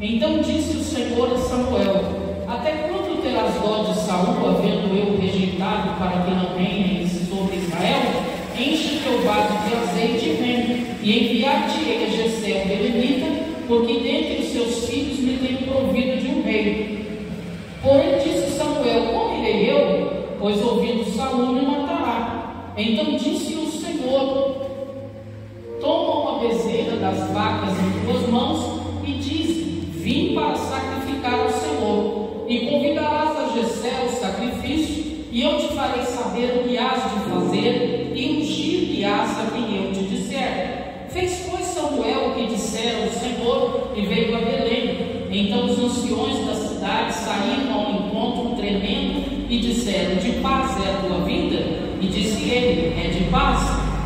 Então disse o Senhor a Samuel: até quando terás dó de Saul, havendo eu rejeitado, para que não reine sobre Israel? Enche teu vaso de azeite e vem, e enviar-te-ei a Jessé o belemita, porque dentre os seus filhos me tenho provido de um rei. Porém disse Samuel: como irei eu? Pois ouvindo Saul me matará. Então disse o Senhor: toma uma bezerra das vacas em tuas mãos e diz: vim para sacrificar ao Senhor, e convidarás a Jessé ao sacrifício, e eu te farei saber o que has de fazer, e ungir-lhe-ás a quem eu te disser. Fez, pois, Samuel o que dissera o Senhor, e veio a Belém. Então os anciões da cidade saíram ao encontro tremendo, e disseram: de paz é a tua vinda? E disse ele: é de paz,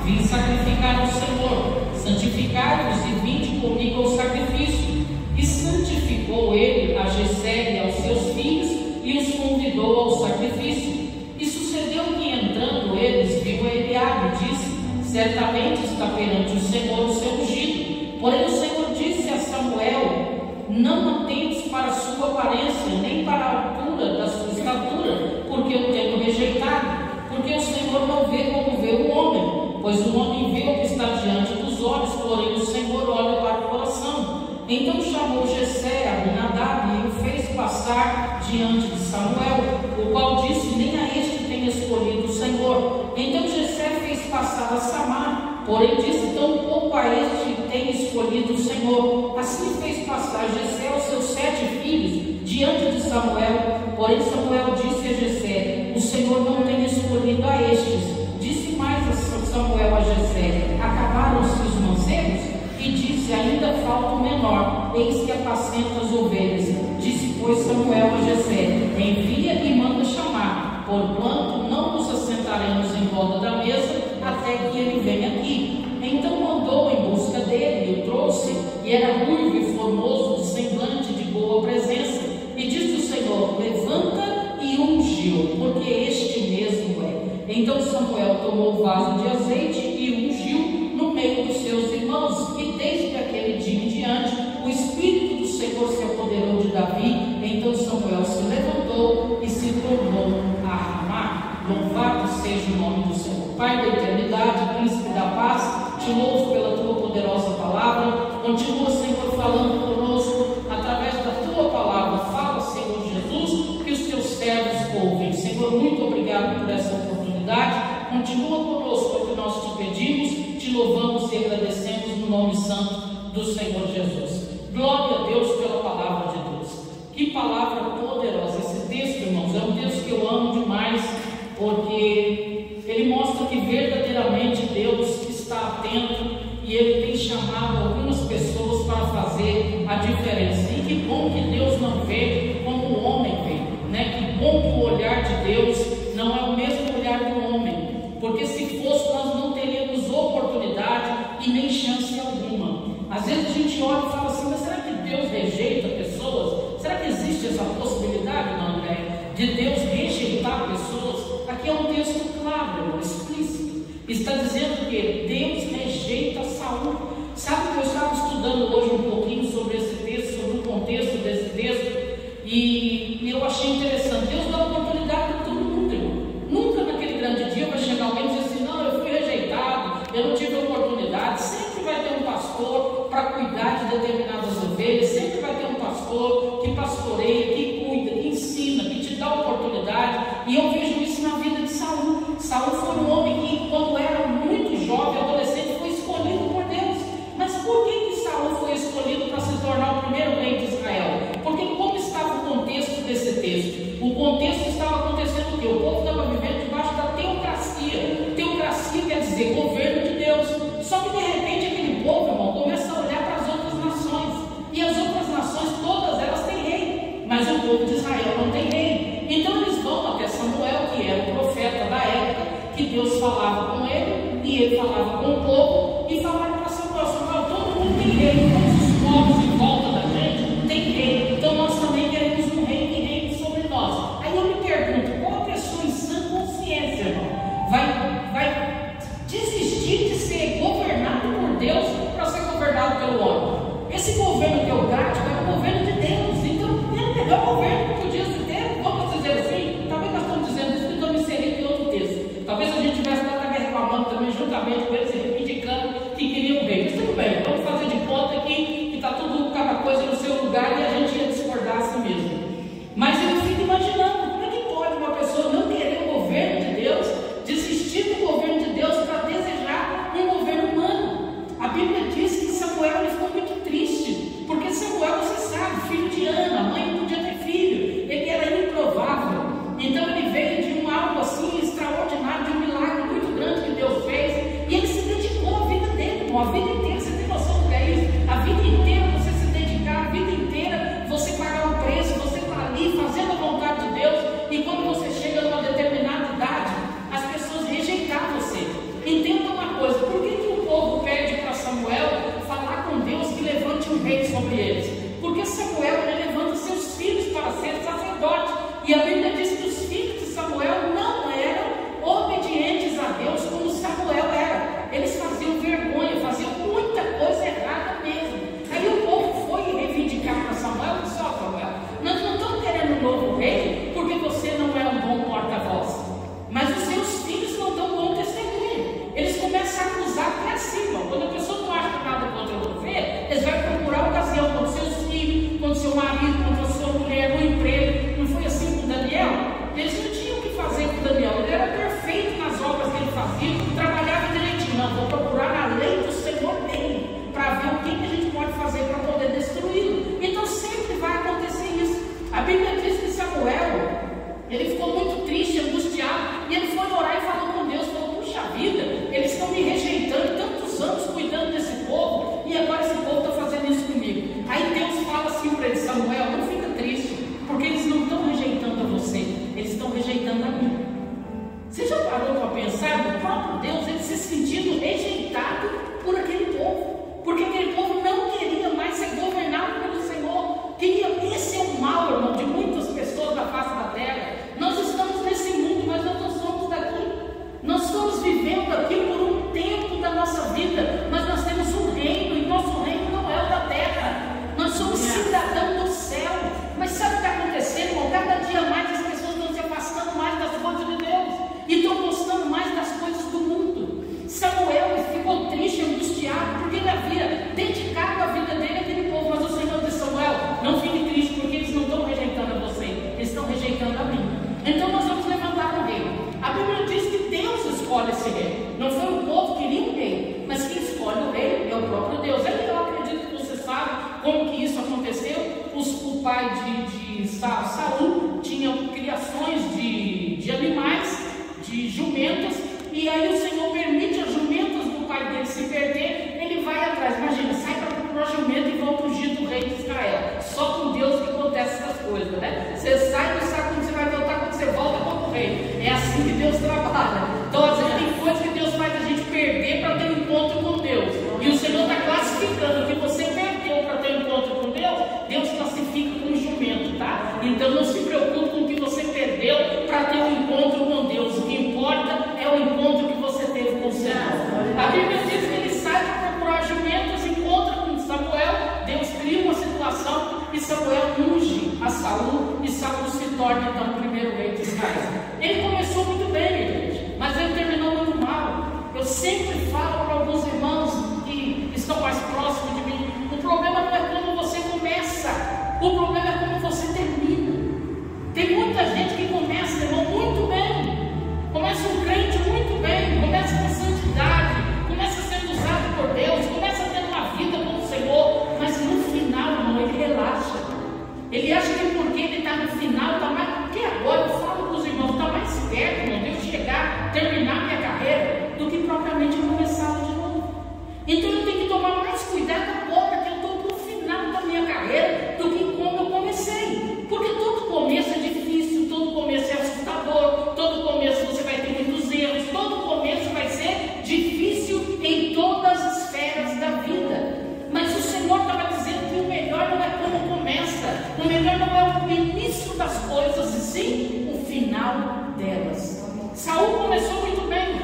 vim sacrificar ao Senhor. Santificai-vos e vinde comigo ao sacrifício. E santificou ele a Jessé e aos seus filhos, e os convidou ao sacrifício. E sucedeu que, entrando eles, viu a Eliabe e disse: certamente está perante o Senhor o seu ungido. Porém o Senhor disse a Samuel: não atentes para a sua aparência, nem para a altura da sua estatura, porque eu tenho rejeitado. Porque o Senhor não vê como vê o homem, pois o homem vê o que está diante dos olhos, porém o Senhor olha para o coração. Então chamou Jessé a Abinadab e o fez passar diante de Samuel, o qual disse: nem a este tem escolhido o Senhor. Então Jessé fez passar a Samar, porém disse: tampouco a este tem escolhido o Senhor. Assim fez passar Jessé aos seus 7 filhos diante de Samuel. Porém Samuel disse a Jessé: o Senhor não tem escolhido a estes. Disse mais a Samuel a Jessé: acabaram-se os mancebos? E disse: ainda falta o menor, eis que apacenta as ovelhas. Disse, pois, Samuel a Jessé: envia e manda chamar, porquanto não nos assentaremos em volta da mesa até que ele venha aqui. Então mandou em busca dele, e o trouxe, e era ruivo e formoso, de semblante, de boa presença. E disse o Senhor: levanta e ungiu, porque este mesmo é. Então Samuel tomou o vaso de azeite e ungiu no meio dos seus irmãos, e desde aquele dia em diante o Espírito do Senhor se apoderou de Davi. Então Samuel se levantou e se tornou a Ramá. Louvado seja o nome do Senhor. Pai da eternidade, príncipe da paz, te louvo pela tua poderosa palavra. Continua, Senhor, falando conosco através da tua palavra. Fala, Senhor Jesus, que os teus servos ouvem. Senhor, muito obrigado por essa oportunidade. Continua conosco, é o que nós te pedimos, te louvamos e agradecemos no nome santo do Senhor Jesus. Glória a Deus pela palavra de Deus. Que palavra poderosa. Esse texto, irmãos, é um texto que eu amo demais, porque ele mostra que verdadeiramente Deus está atento e ele tem chamado algumas pessoas para fazer a diferença. E que bom que Deus não vê como o homem vê, né? Que bom que o olhar de Deus não é o mesmo olhar do homem. Porque se fosse, nós não teríamos oportunidade e nem chance alguma. Às vezes a gente olha e fala assim: mas será que Deus rejeita pessoas? Será que existe essa possibilidade, André, de Deus rejeitar pessoas? Aqui é um texto claro, explícito. Está dizendo que Deus rejeita Saul. Sabe que eu estava estudando hoje um pouquinho sobre esse texto, sobre o contexto desse texto, e eu achei interessante. Deus dá oportunidade para todo mundo, irmão. Nunca naquele grande dia vai chegar alguém e dizer assim: não, eu fui rejeitado, eu não tive oportunidade. Sempre vai ter um pastor para cuidar de determinadas ovelhas, sempre vai ter um pastor que pastoreia, que cuida, que ensina, que te dá oportunidade. E eu vejo isso na vida de Saul. Saul foi um homem que, quando era muito jovem, adolescente, foi escolhido por Deus. Mas por que Saul foi escolhido para se tornar o primeiro rei de Israel? Porque como estava o contexto desse texto? O contexto estava acontecendo o quê? O povo estava vivendo debaixo da teocracia. Teocracia quer dizer governo de Deus. Só que de repente aquele povo, irmão, começa a olhar para as outras nações. E as outras nações, todas elas têm rei, mas o povo de Israel não tem rei. Então eles vão até Samuel, que era o profeta da época, que Deus falava com ele, e ele falava com o povo, e falaram para Samuel: Samuel, todo mundo tem rei, todos os povos em volta da gente tem rei, então nós também queremos um rei que reine sobre nós. Aí eu me pergunto: qual pessoa em sã consciência, irmão, vai desistir de ser governado por Deus para ser governado pelo homem? Esse governo teocrático é o governo de levante um rei sobre eles. Porque Samuel levanta seus filhos para serem sacerdotes. E a Bíblia diz que os filhos de Samuel não eram obedientes a Deus como Samuel era. Eles faziam vergonha, faziam muita coisa errada mesmo. Aí o povo foi reivindicar para Samuel e disse: ó, Samuel, nós não estamos querendo um novo rei porque você não é um bom porta-voz, mas os seus filhos não dão bom testemunho. Eles começam a acusar para cima. Quando a pessoa não acha nada contra você, eles vão procurar ocasião contra seus filhos, contra seu marido, contra sua mulher, no emprego. Não foi assim com Daniel? Eles não tinham o que fazer com Daniel. Ele era perfeito nas obras que ele fazia, trabalhava direitinho. Não, vou procurar na lei do Senhor dele, para ver o que a gente pode fazer para poder destruí-lo. Então sempre vai acontecer isso. A Bíblia diz que Samuel, ele ficou muito triste, angustiado, e ele foi orar e falou com Deus, falou: puxa vida, eles estão me rejeitando tantos anos cuidando desse povo, e agora esse povo está fazendo isso comigo. Aí Deus fala assim para ele: Samuel, não fica triste, porque eles não estão rejeitando a você, eles estão rejeitando a mim. Você já parou para pensar no próprio Deus, ele se sentindo rejeitado por aquele povo, porque aquele povo não queria mais ser governado pelo Senhor. Esse é o mal, irmão, de muitas pessoas da face da terra. Nós estamos nesse mundo, mas nós não somos daqui. Nós estamos vivendo aqui por um tempo da nossa vida, mas nós temos um reino, e nosso reino não é o da terra. Nós somos cidadãos do céu. Mas sabe o que está acontecendo, irmão? Cada dia mais as pessoas estão se afastando mais das coisas de Deus e estão gostando mais das coisas do mundo. Samuel ficou triste, angustiado, porque ele havia dedicado a vida dele àquele povo. Mas o Senhor disse: Samuel, não fique triste, porque eles não estão rejeitando a você, eles estão rejeitando a mim. Então nós vamos levantar um rei. A Bíblia diz que Deus escolhe esse rei. Não foi o povo que queria um rei, mas quem escolhe o rei é o próprio Deus. Eu acredito que você sabe como que isso aconteceu. O pai de Saul tinha criações de animais, de jumentas, e aí o Senhor permite as jumentas do pai dele se perder. Ele vai atrás, imagina, sai para procurar jumento e volta ungir do rei de Israel. Só com Deus que acontece essas coisas, né? Você sai, não sabe quando você vai voltar, quando você volta para o rei. É assim que Deus trabalha. Então às vezes tem coisas que Deus faz a gente perder para ter um encontro com Deus, e o Senhor está classificando o que você perdeu para ter um encontro com Deus. Deus classifica como jumento, tá? Então não se preocupe com o que você perdeu para ter um encontro com Deus. O que importa é o encontro que você teve com o Senhor. A Bíblia diz que ele sai para procurar jumentos, encontra com Samuel. Deus cria uma situação e Samuel unge a Saul, e Saul se torna então o primeiro rei de Israel. Ele começou muito bem, igreja, mas ele terminou muito mal. Eu sempre falo para alguns irmãos que estão mais próximos de mim: o problema não é como você começa, o problema é como você termina. Tem muita gente que começa, irmão, muito bem, começa um crente muito bem, começa com santidade, começa sendo usado por Deus, começa tendo uma vida com o Senhor, mas no final, irmão, ele relaxa. Ele acha que porque ele está no final, está mais. Porque agora eu falo para os irmãos, está mais perto, irmão, de eu chegar, terminar minha carreira, do que propriamente começá-la de novo. Então eu tenho que tomar mais cuidado agora que eu estou no final da minha carreira do que como eu comecei. Porque todo começo é difícil, todo começo é assustador, todo começo você vai ter muitos erros, todo começo vai ser difícil em todas as esferas da vida. Mas o Senhor estava dizendo que o melhor não é como começa, o melhor não é o início das coisas, e sim o final delas. Saul começou muito bem,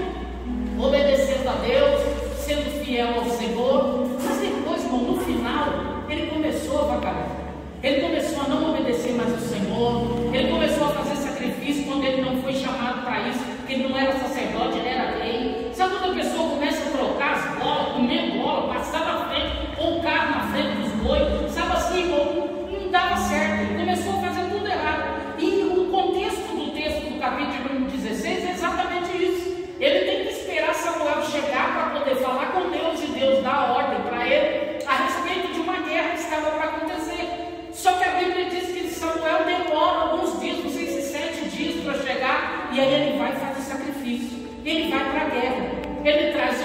obedecendo a Deus, sendo fiel ao Senhor, mas depois, irmão, no final, ele começou a vagabundo. Ele começou a não obedecer mais ao Senhor, ele começou a fazer sacrifício quando ele não foi chamado para isso, porque ele não era sacerdote, ele era rei. Sabe quando a pessoa começa a trocar as bolas, comer bola, passar na frente, ou o carro na frente dos bois, sabe assim, não dava certo, ele começou a fazer tudo errado. E o contexto do texto do capítulo 16 é exatamente isso. Ele tem que esperar Samuel chegar para poder falar com Deus, e Deus dá a ordem para ele a respeito de uma guerra que estava para acontecer. Só que a Bíblia diz que Samuel demora alguns dias, não sei se 7 dias para chegar, e aí ele vai fazer sacrifício, ele vai para a guerra, ele traz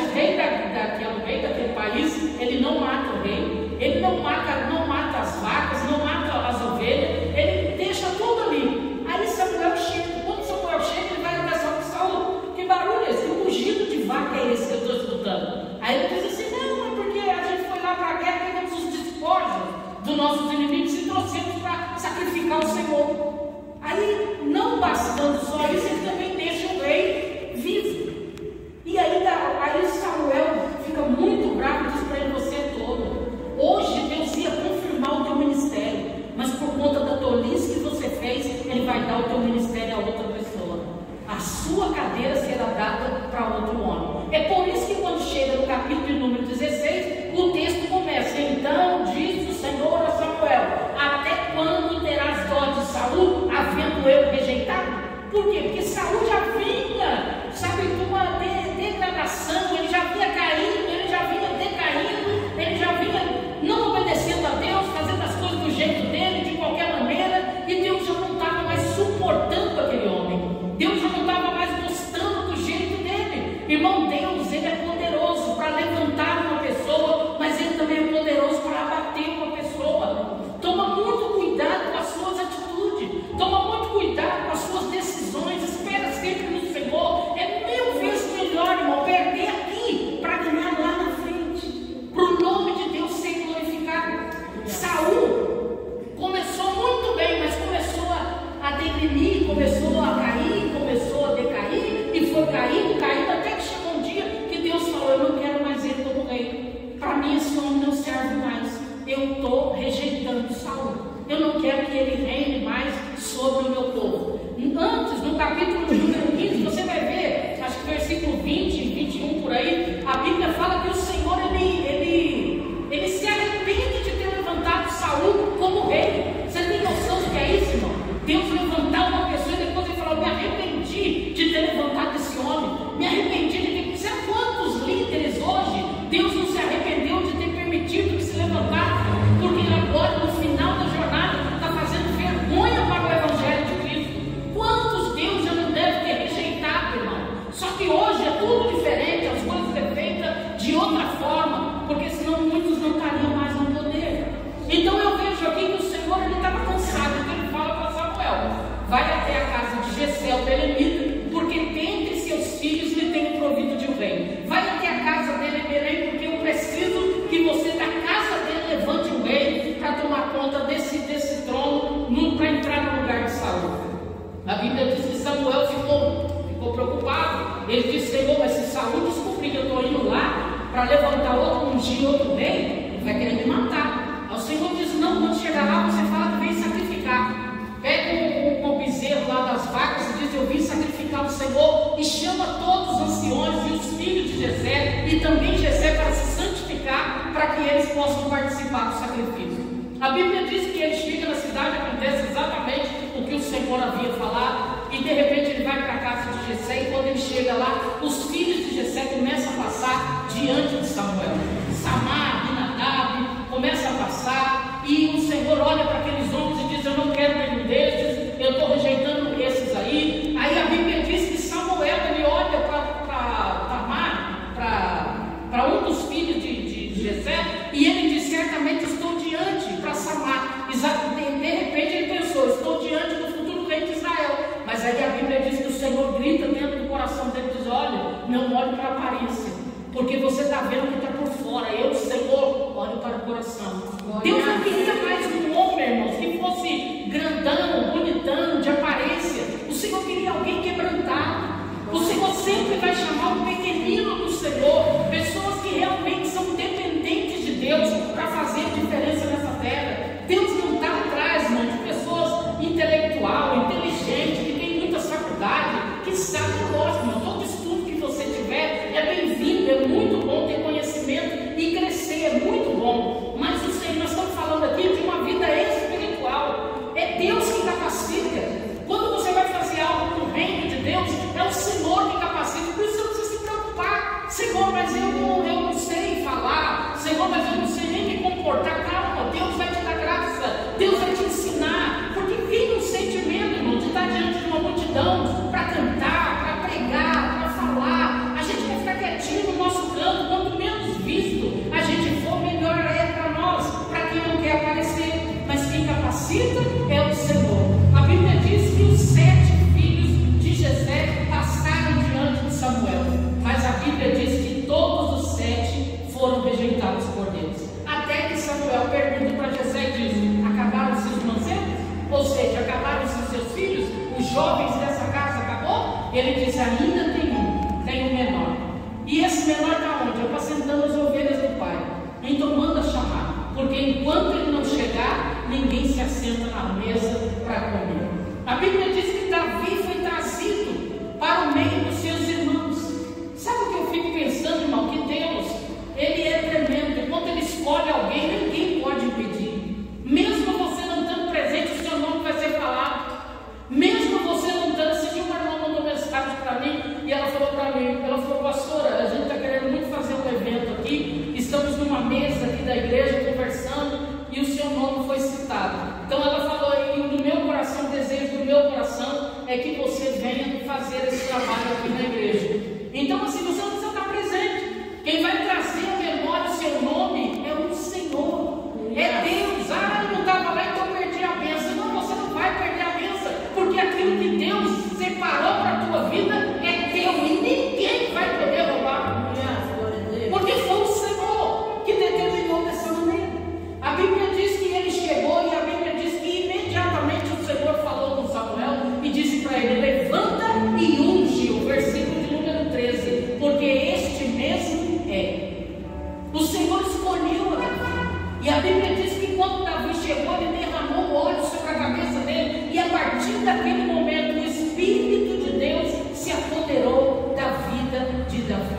Ele disse: Senhor, mas se Saul descobrir que eu estou indo lá para levantar outro, ungir outro rei, ele vai querer me matar. Aí o Senhor diz: não, quando chegar lá, você fala que vem sacrificar. Pega o bezerro lá das vacas e diz: eu vim sacrificar o Senhor, e chama todos os anciões e os filhos de Jessé, e também Jessé, para se santificar, para que eles possam participar do sacrifício. A Bíblia diz que ele chega na cidade, acontece exatamente o que o Senhor havia falado, e de repente ele vai para a casa de Jessé, e quando ele chega lá, os filhos de Jessé começam a passar diante de Samuel. Samar, Abinadab, começa a passar, e o Senhor olha para aqueles homens e diz: eu não quero nenhum desses, eu estou rejeitando esses aí. Aí a Bíblia diz que Samuel, ele olha para Tamar, para um dos filhos de Jessé, e ele diz: certamente estou diante para Samar. De repente ele pensou: estou diante do futuro rei de Israel. Mas aí a Bíblia diz que o Senhor grita dentro do coração dele e diz: olha, não olhe para a aparência, porque você está vendo que está por fora. Eu, Senhor, olho para o coração. Deus não queria mais um homem, irmãos, que fosse grandão, bonitão, de aparência. O Senhor queria alguém quebrantado. O Senhor sempre vai chamar o pequenino do Senhor, pessoas que realmente são dependentes de Deus para fazer diferença nessa terra. Deus não está atrás, irmão, de pessoas intelectual, inteligente, que tem muita faculdade, que sabe, lógico, irmão, todo estudo que você tiver é bem-vindo, é muito bom ter conhecimento e crescer, é muito bom. Mas o Senhor, nós estamos falando aqui de uma vida espiritual. É Deus que capacita. Quando você vai fazer algo no reino de Deus, é o Senhor que capacita. Por isso você não precisa se preocupar: Senhor, mas eu não sei falar, Senhor, mas eu não sei nem me comportar. Calma, Deus vai te dar graça, Deus vai te ensinar. Porque quem não sente medo, irmão, de estar diante de uma multidão para cantar, para pregar, para falar, a gente vai ficar quietinho no nosso canto. Quanto menos visto a gente for, melhor é para nós, para quem não quer aparecer. Mas quem capacita é o Senhor. A Bíblia diz que os 7 filhos de Jessé passaram diante de Samuel, mas a Bíblia diz que todos os 7 foram rejeitados por Deus. Até que Samuel pergunta para Jessé e diz: acabaram-se os mancebos? Ou seja, acabaram-se os seus filhos? Os jovens dessa casa acabou? Ele diz: ainda tem um menor. E esse menor está onde? Apacentando as ovelhas do pai. Então manda chamar, porque enquanto ele não chegar, ninguém se assenta na mesa para comer. A Bíblia diz que Davi foi trazido para o meio dos seus irmãos. Sabe o que eu fico pensando, irmão? Que Deus, Ele é tremendo. E quando Ele escolhe alguém, ninguém pode impedir. Mesmo você não estando presente, o seu nome vai ser falado. Mesmo você não estando, esse dia uma irmã mandou mensagem para mim, e ela falou para mim, ela falou: pastora, a gente está querendo muito fazer um evento aqui, estamos numa mesa aqui da igreja conversando, e o seu nome foi citado. Então ela falou: e no meu coração, o desejo do meu coração é que você venha fazer esse trabalho aqui na igreja. Então assim, você não precisa estar presente. Quem vai trazer a memória o seu nome é o Senhor, é Deus. Ah, eu não estava lá, então eu perdi a bênção. Não, você não vai perder a bênção, porque aquilo que Deus separou para a tua vida é teu, e ninguém vai poder roubar, porque foi o Senhor que determinou dessa maneira. A Bíblia diz que ele chegou, e a Bíblia diz que imediatamente o Senhor falou com Samuel e disse para ele: levanta e unge, o versículo de número 13, porque este mesmo é. O Senhor escolheu Davi, e a Bíblia diz que quando Davi chegou, ele derramou óleo sobre a cabeça dele, e a partir daquele momento o Espírito de Deus se apoderou da vida de Davi.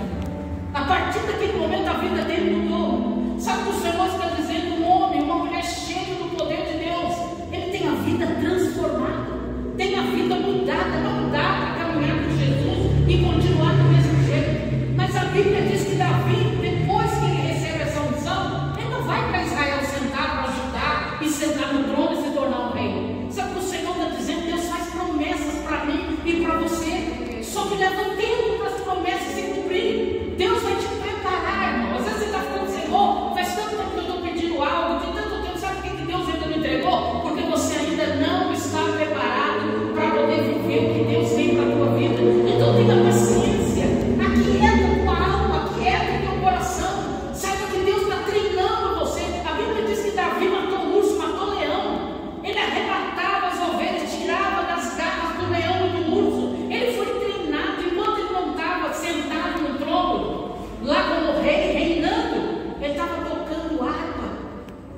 A partir daquele momento a vida dele mudou. Sabe o que o Senhor está dizendo? Um homem, uma mulher cheia do poder de Deus, ele tem a vida transformada, tem a vida mudada. Não dá para caminhar com Jesus e continuar do mesmo jeito. Mas a Bíblia diz que Davi, depois que ele recebe essa unção, ele não vai para Israel sentar para ajudar e sentar no trono e se tornar um rei. Sabe o que o Senhor está dizendo? Deus faz promessas para mim e para você, só que leva tempo para as promessas se cumprirem. Deus vai te preparar, irmão. Às vezes você está falando: Senhor, faz tanto tempo que eu estou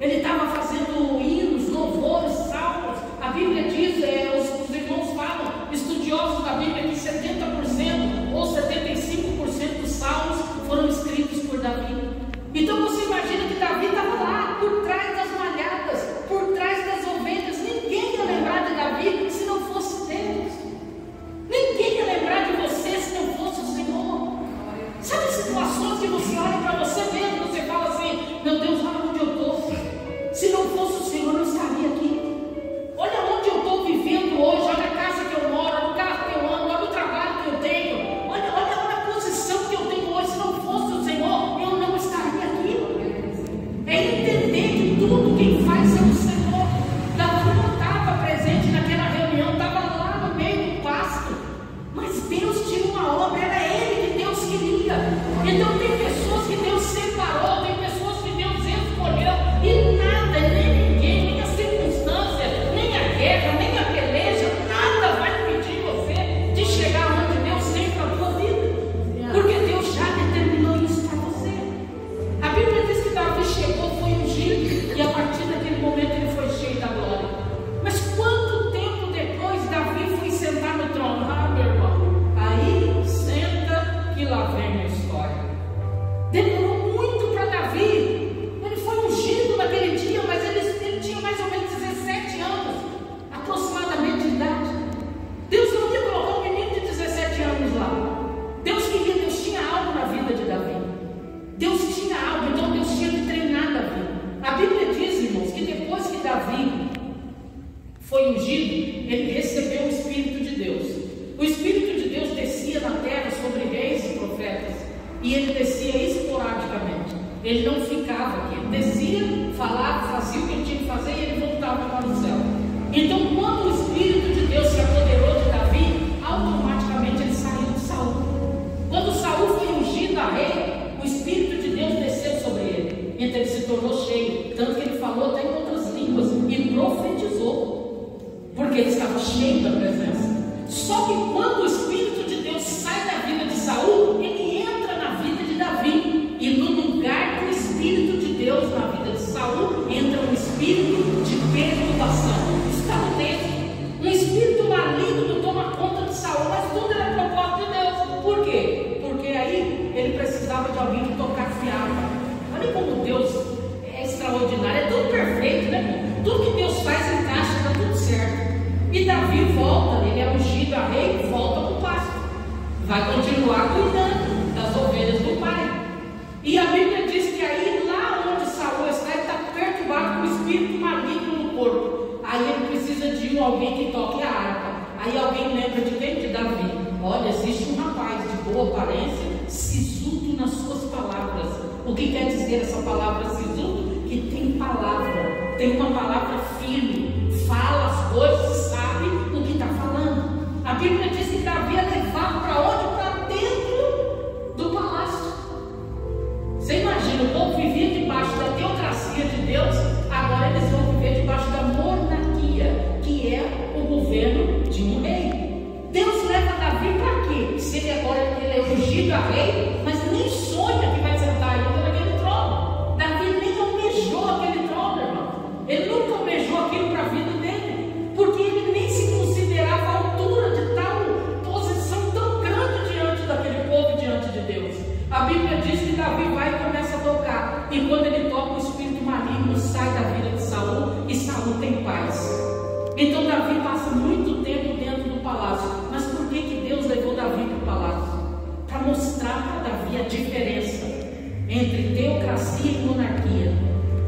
Ele estava fazendo hinos, louvores, salmos. A Bíblia diz, os irmãos falam, estudiosos da Bíblia, que 70% ou 75% dos salmos foram escritos por Davi. Então você imagina que Davi estava lá, por trás das malhadas, por trás das ovelhas. Ninguém ia lembrar de Davi se não fosse Deus. Ninguém ia lembrar de você se não fosse o Senhor. Sabe situações que você olha para você mesmo, você fala assim: meu Deus, olha onde eu estou. Se não fosse o Senhor, eu não estaria aqui. Olha onde eu estou vivendo hoje, olha a casa que eu moro, olha o carro que eu ando, olha o trabalho que eu tenho, olha a posição que eu tenho hoje. Se não fosse o Senhor, eu não estaria aqui. É entender que tudo quem faz é o Senhor. Davi não estava presente naquela reunião, estava lá no meio do pasto, mas Deus tinha uma obra, era Ele que Deus queria. Então tem pessoas que Deus separou, tem pessoas que Deus escolheu, e nada, nem ninguém, nem a circunstância, nem a guerra, nem a peleja, nada vai impedir você de chegar onde Deus tem para a tua vida, porque Deus já determinou isso para você. A Bíblia diz que Davi chegou, foi ungido, e a partir daquele momento ele foi cheio da glória. Mas quanto tempo depois Davi foi sentar no trono? Ah, meu irmão, aí senta que lá vem a história. Demorou muito para Davi. Ele foi ungido naquele dia, mas ele tinha mais ou menos 17 anos, aproximadamente de idade. Deus não ia colocar um menino de 17 anos lá. Deus tinha algo na vida de Davi. Deus tinha algo, então Deus tinha que treinar Davi. A Bíblia diz, irmãos, que depois que Davi foi ungido, ele recebeu o Espírito de Deus. O Espírito de Deus descia na terra sobre reis e profetas, e ele descia esporadicamente. Ele não ficava aqui, ele descia, falava, fazia o que ele tinha que fazer, e ele voltava para o céu. Então, quando o Espírito de Deus se apoderou de Davi, automaticamente ele saiu de Saul. Quando Saul foi ungido a rei, o Espírito de Deus desceu sobre ele, então ele se tornou cheio, tanto que ele falou até em outras línguas e profetizou, porque ele estava cheio da presença. Só que quando o Espírito de Deus sai da vida de Saul, ele entra na vida de Davi, e no lugar do Espírito de Deus na vida de Saul, entra um espírito de perturbação. Está no texto. Um espírito maligno toma conta de Saul, mas tudo era propósito de Deus. Por quê? Porque aí ele precisava de alguém que tocasse harpa. Olha como Deus é extraordinário, é tão perfeito, né? Tudo que Deus faz encaixa, está tudo certo. E Davi volta, ele é ungido a rei, volta para o pasto, vai continuar cuidando das ovelhas do pai. E a Bíblia diz que aí, lá onde Saul está, ele está perturbado com o espírito maligno no corpo. Aí ele precisa de alguém que toque a harpa. Aí alguém lembra de quem? De Davi. Olha, existe um rapaz de boa aparência, sisudo nas suas palavras. O que quer dizer essa palavra sisudo? Que tem palavra, tem uma palavra firme, fala as coisas e sabe o que está falando. A Bíblia diz que Davi é levado para onde? Para dentro do palácio. Você imagina, o povo vivia debaixo da teocracia de Deus, agora eles vão viver debaixo da monarquia, que é o governo de um rei. Deus leva Davi para quê? Se ele agora ele é ungido a rei, mas nem sonha que vai sentar ainda naquele trono. Davi nem almejou aquele trono, irmão. Ele nunca almejou aquilo para a vida dele, porque ele nem se considerava a altura de tal posição tão grande diante daquele povo, diante de Deus. A Bíblia diz que Davi vai e começa a tocar, e quando ele toca, o espírito maligno sai da vida de Saul, e Saul tem paz. Então Davi passa muito tempo dentro do palácio. Mas por que Deus levou Davi para o palácio? Para mostrar para Davi a diferença entre teocracia e monarquia.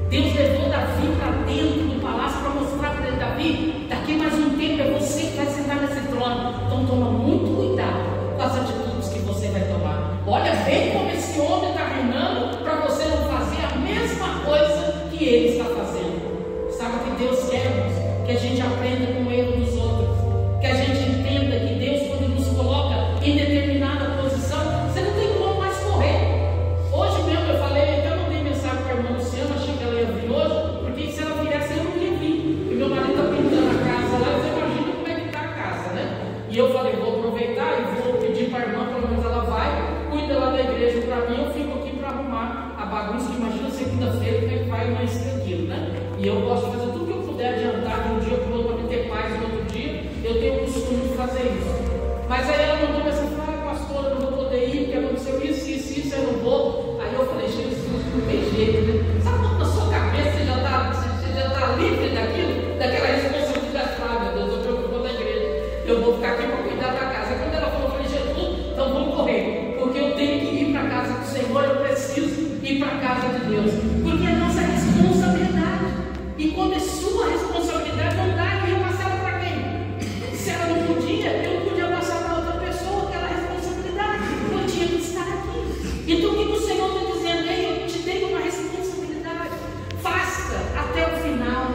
Deus levou Davi para dentro do palácio para mostrar para ele: Davi, daqui mais um tempo é você que vai sentar nesse trono. Então toma muito cuidado com as atitudes que você vai tomar. Olha bem como esse homem está reinando, para você não fazer a mesma coisa que ele está fazendo. Sabe o que Deus quer, irmãos? Que a gente aprenda com o erro dos outros, que a gente entenda que Deus, quando nos coloca em determinada posição, você não tem como mais correr. Hoje mesmo eu falei, eu mandei mensagem para a irmã Luciana, achei que ela ia vir hoje. E eu gosto de fazer tudo que eu puder adiantar de um dia para o outro, para me ter paz no outro dia. Eu tenho o costume de fazer isso. Mas aí ela mandou essa frase: pastora, eu não vou poder ir, porque aconteceu isso, eu não vou. Aí eu falei: Jesus, não tem jeito, né? Sabe quando na sua cabeça você já está livre daquilo, daquela responsabilidade? Ah, meu Deus, eu vou da igreja, eu vou ficar aqui para cuidar da casa. Quando ela falou, eu falei: Jesus, então vamos correr, porque eu tenho que ir para a casa do Senhor, eu preciso ir para a casa de Deus, porque é nossa responsabilidade. E quando é sua responsabilidade, não dá, e eu passar ela para quem? Se ela não podia, eu podia passar para outra pessoa aquela responsabilidade. Eu tinha que estar aqui. Então o que o Senhor está dizendo? Eu te dei uma responsabilidade. Faça até o final.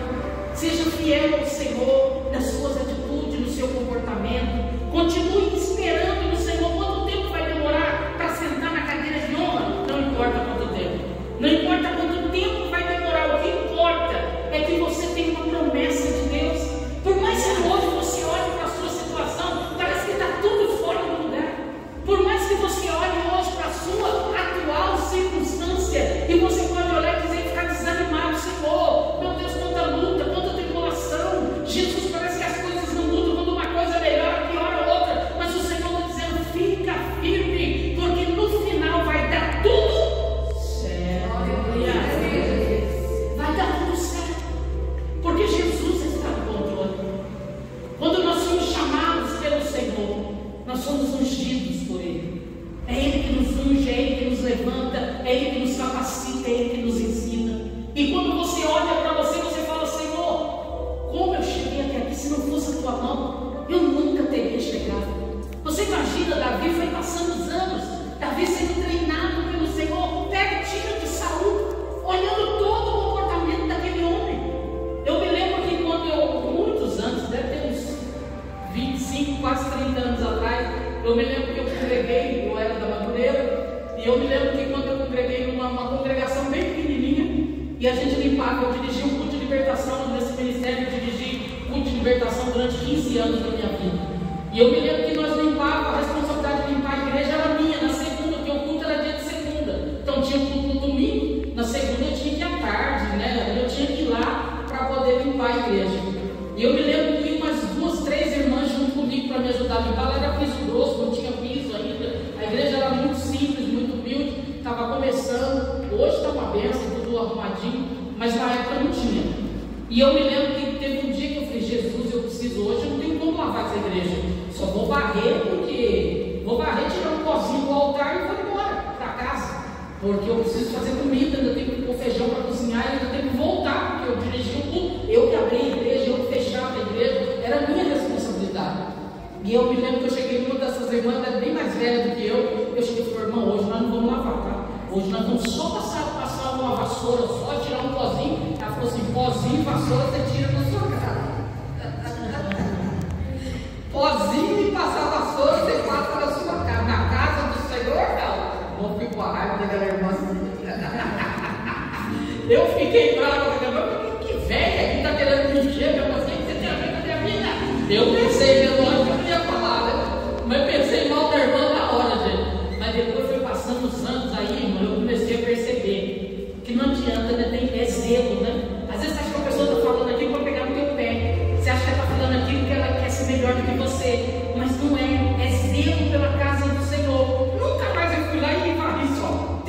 Seja fiel ao Senhor nas suas atitudes, no seu comportamento. Continue esperando no Senhor. Quanto tempo vai demorar para sentar na cadeira de honra? Não importa quanto tempo. Não importa quanto tempo vai demorar. O que importa é que você tem uma promessa de Deus. Por mais que hoje você olhe para a sua situação, parece que está tudo fora do lugar. Por mais que você olhe hoje para a sua atual circunstância, e você pode olhar e dizer, ficar desanimado: Senhor, meu Deus, quanta luta, quanta tribulação. Jesus, parece que as coisas não mudam, quando uma coisa melhora, piora a outra. Mas o Senhor está dizendo: fica firme, porque no final vai dar tudo certo. Vai dar tudo certo, porque Jesus está no controle. Quando nós somos chamados pelo Senhor, nós somos ungidos por Ele. É Ele que nos unge, é Ele que nos levanta, é Ele que nos capacita, é Ele que nos ensina. E quando você olha para você, você fala: Senhor, como eu cheguei até aqui? Se não fosse a tua mão, eu nunca teria chegado. Você imagina, Davi foi passando os anos, Davi sendo treinado pelo Senhor, pertinho de Saul, olhando todo o comportamento daquele homem. Eu me lembro que quando muitos anos, deve ter uns 25, quase 30 anos atrás, eu me lembro que eu congreguei, eu era da Madureira, e eu me lembro que quando eu congreguei numa congregação bem pequenininha, e a gente limpava, eu dirigi um culto de libertação nesse ministério, eu dirigi culto de libertação durante 15 anos da minha vida. E eu me lembro que nós limpávamos, a responsabilidade de limpar a igreja era minha, na segunda, porque o culto era dia de segunda. Então tinha um culto no domingo, na segunda eu tinha que ir à tarde, né? Eu tinha que ir lá para poder limpar a igreja. E eu me lembro que umas 2, 3 irmãs junto comigo para me ajudar a limpar. Lá era piso grosso, não tinha piso ainda. A igreja era muito simples, muito humilde, estava começando. Hoje está uma benção, tudo arrumadinho, mas na época não tinha. E eu me lembro que teve um dia que eu falei: Jesus, eu preciso hoje, eu não tenho como lavar essa igreja. Só vou varrer, porque vou varrer, tirar um pozinho do altar e vou embora para casa. Porque eu preciso fazer comida, ainda tenho que pôr feijão para cozinhar, ainda tenho que voltar, porque eu dirigi o culto, eu que abri a igreja, eu que fechava a igreja, era minha responsabilidade. E eu me lembro que eu cheguei numa dessas irmãs, era bem mais velha do que eu cheguei e falei: irmão, hoje nós não vamos lavar, tá? Hoje nós vamos só passar uma vassoura, só tirar um pozinho. Ela falou assim: pozinho e vassoura você tira na sua casa. Pozinho e passar vassoura você passa na sua casa. Na casa do Senhor, não. Vou ficar com a raiva daquela irmã. Eu fiquei bravo com aquela irmã, porque que velha que está querendo me encher, meu irmão, você tem a ver com a minha vida. Eu pensei, meu irmão, que eu não ia falar, né? Mas pensei mal da irmã na hora, gente. Mas depois foi passando os anos aí, irmão, eu comecei a perceber que não adianta, né? Tem zelo, né? Às vezes você acha que a pessoa está falando aquilo para pegar no teu pé. Você acha que ela está falando aquilo que ela quer ser melhor do que você. Mas não é. É zelo pela casa do Senhor. Nunca mais eu fui lá e varri só.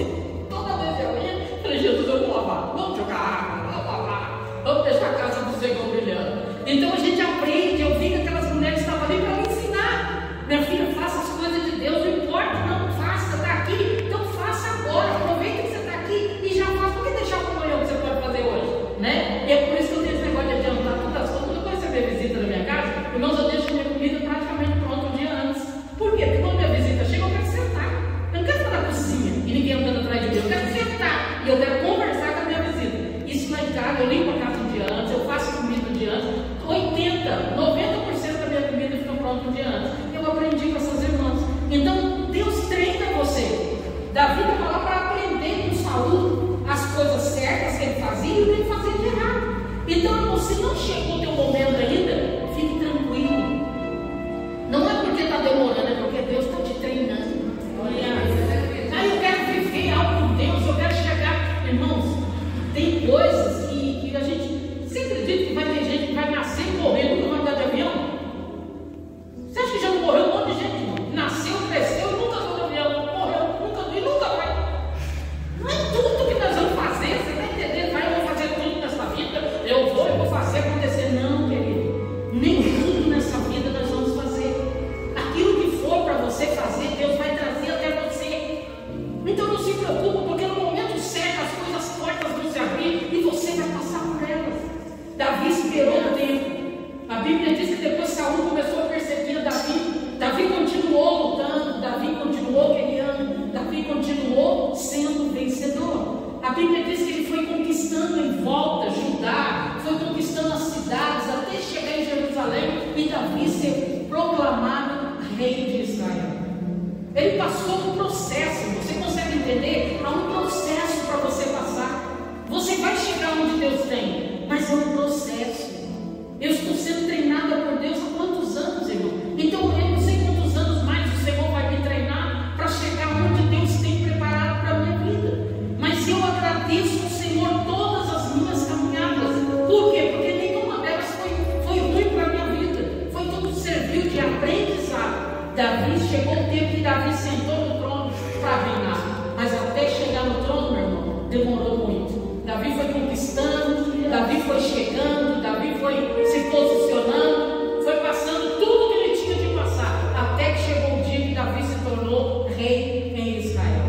Toda vez eu ia, falei: Jesus, eu vou lavar. Vamos jogar água, vamos lavar. Vamos deixar a casa do Senhor brilhando. Então a gente aprende. Eu vi que aquelas mulheres estavam ali para me ensinar. Minha filha, faça as coisas de Deus. Não importa, não faça. Está aqui. Então faça agora. Aproveita que você está aqui e já faça. Por que deixar para amanhã o que você pode fazer hoje? Né? E é por isso que eu tenho esse negócio de adiantar todas as coisas. Quando você vê visita na minha casa, irmãos, eu deixo minha comida praticamente rei de Israel. Ele passou um processo. Você consegue entender? Há um processo para você passar. Você vai chegar onde Deus tem, mas é um processo. Eu estou sendo treinada por Deus há quantos anos, irmão? Então eu não sei quantos anos mais o Senhor vai me treinar para chegar onde Deus tem preparado para a minha vida. Mas eu agradeço ao Senhor todas as minhas caminhadas. Por quê? Porque nenhuma delas foi ruim para a minha vida. Foi tudo serviu de aprendizado. Davi, chegou o tempo que Davi sentou no trono para reinar. Mas até chegar no trono, meu irmão, demorou muito. Davi foi conquistando, Davi foi chegando, Davi foi se posicionando, foi passando tudo que ele tinha de passar, até que chegou o dia que Davi se tornou rei em Israel.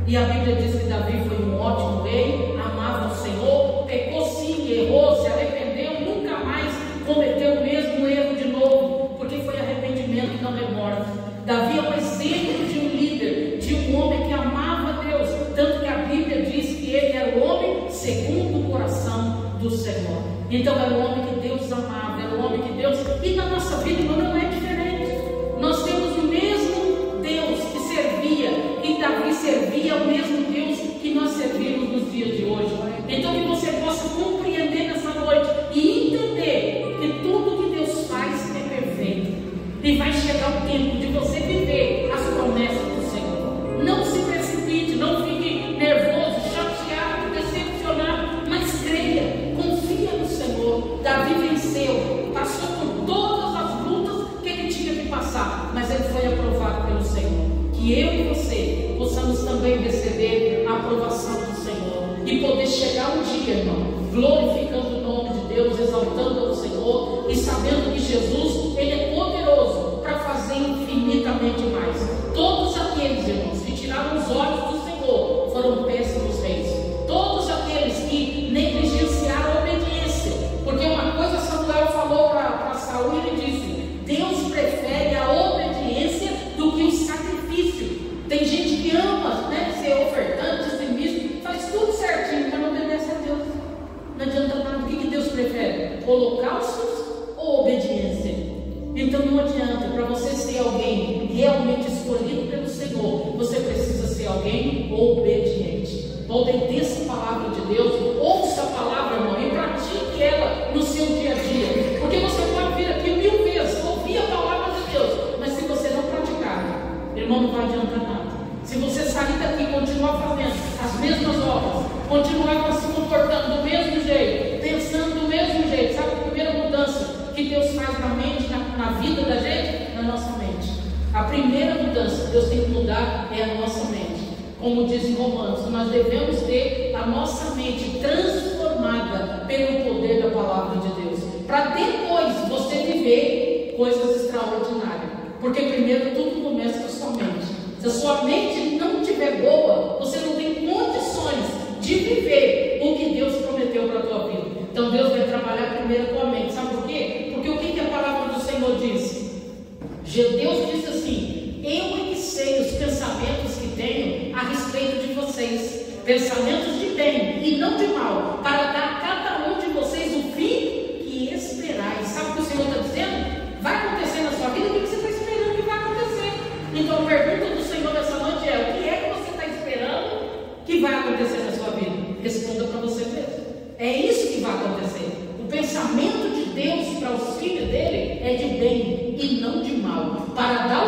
E a Bíblia diz que Davi foi um ótimo rei, amava o Senhor, pecou sim, errou, se arrependeu, nunca mais cometeu o mesmo erro de novo, porque foi arrependimento e não remorso. Davi é um exemplo de um líder, de um homem que amava Deus, tanto que a Bíblia diz que ele era o homem segundo o coração do Senhor. Então era o homem que Deus amava, era o homem que Deus... E na nossa vida, irmão, não é diferente. Nós temos o mesmo Deus que servia, e Davi servia o mesmo Deus que nós servimos nos dias de hoje. Então que você possa compreender nessa noite e entender que tudo que Deus faz é perfeito. E vai chegar o tempo de você viver as promessas do Senhor. Não se precipite, não fique nervoso, chateado, decepcionado, mas creia, confia no Senhor. Davi venceu, passou por todas as lutas que ele tinha que passar, mas ele foi aprovado pelo Senhor. Que eu e você possamos também receber a aprovação do Senhor e poder chegar um dia, irmão, glorificando o nome de Deus, exaltando ao Senhor e sabendo que Jesus, Ele é poderoso para fazer infinitamente mais. Todos aqueles, irmãos, que tiraram os olhos do Senhor foram péssimos reis. Todos aqueles que negligenciaram a obediência, porque uma coisa Samuel falou para Saul, ele disse: Deus prefere a obediência do que o sacrifício. Tem gente que ama, né, ser ofertante, dizimista, faz tudo certinho, mas não obedece a Deus. Não adianta nada. O que Deus prefere? Holocaustos ou obediência? Então não adianta. Para você ser alguém realmente escolhido pelo Senhor, você precisa ser alguém obediente. Obedeça a palavra de Deus, ouça a palavra, irmão, e pratique ela no seu dia a dia. Porque você pode vir aqui 1000 vezes, ouvir a palavra de Deus, mas se você não praticar, irmão, não vai adiantar nada. Se você sair daqui e continuar fazendo as mesmas obras, continuar se comportando do mesmo jeito, pensando do mesmo jeito, sabe a primeira mudança que Deus faz na mente, na vida da gente? Na nossa mente. A primeira mudança que Deus tem que mudar é a nossa mente. Como diz em Romanos, nós devemos ter a nossa mente transformada pelo poder da palavra de Deus, para depois você viver coisas extraordinárias. Porque primeiro tudo começa com a sua mente. Se a sua mente não estiver boa, você não tem condições de viver o que Deus prometeu para a tua vida. Então Deus vai trabalhar primeiro com a mente. Sabe por quê? Porque o que a palavra do Senhor diz? Deus diz assim: eu é que sei os pensamentos que tenho a respeito de vocês, pensamentos de bem e não de mal, para dar a cada um de vocês o fim que esperais. Sabe o que o Senhor está dizendo? Vai acontecer na sua vida o que você está esperando que vai acontecer. Então a pergunta do Senhor nessa noite é: o que é que você está esperando que vai acontecer na sua vida? Responda para você mesmo. É isso que vai acontecer. O pensamento de Deus para os filhos dele é de bem e não de mal, para dar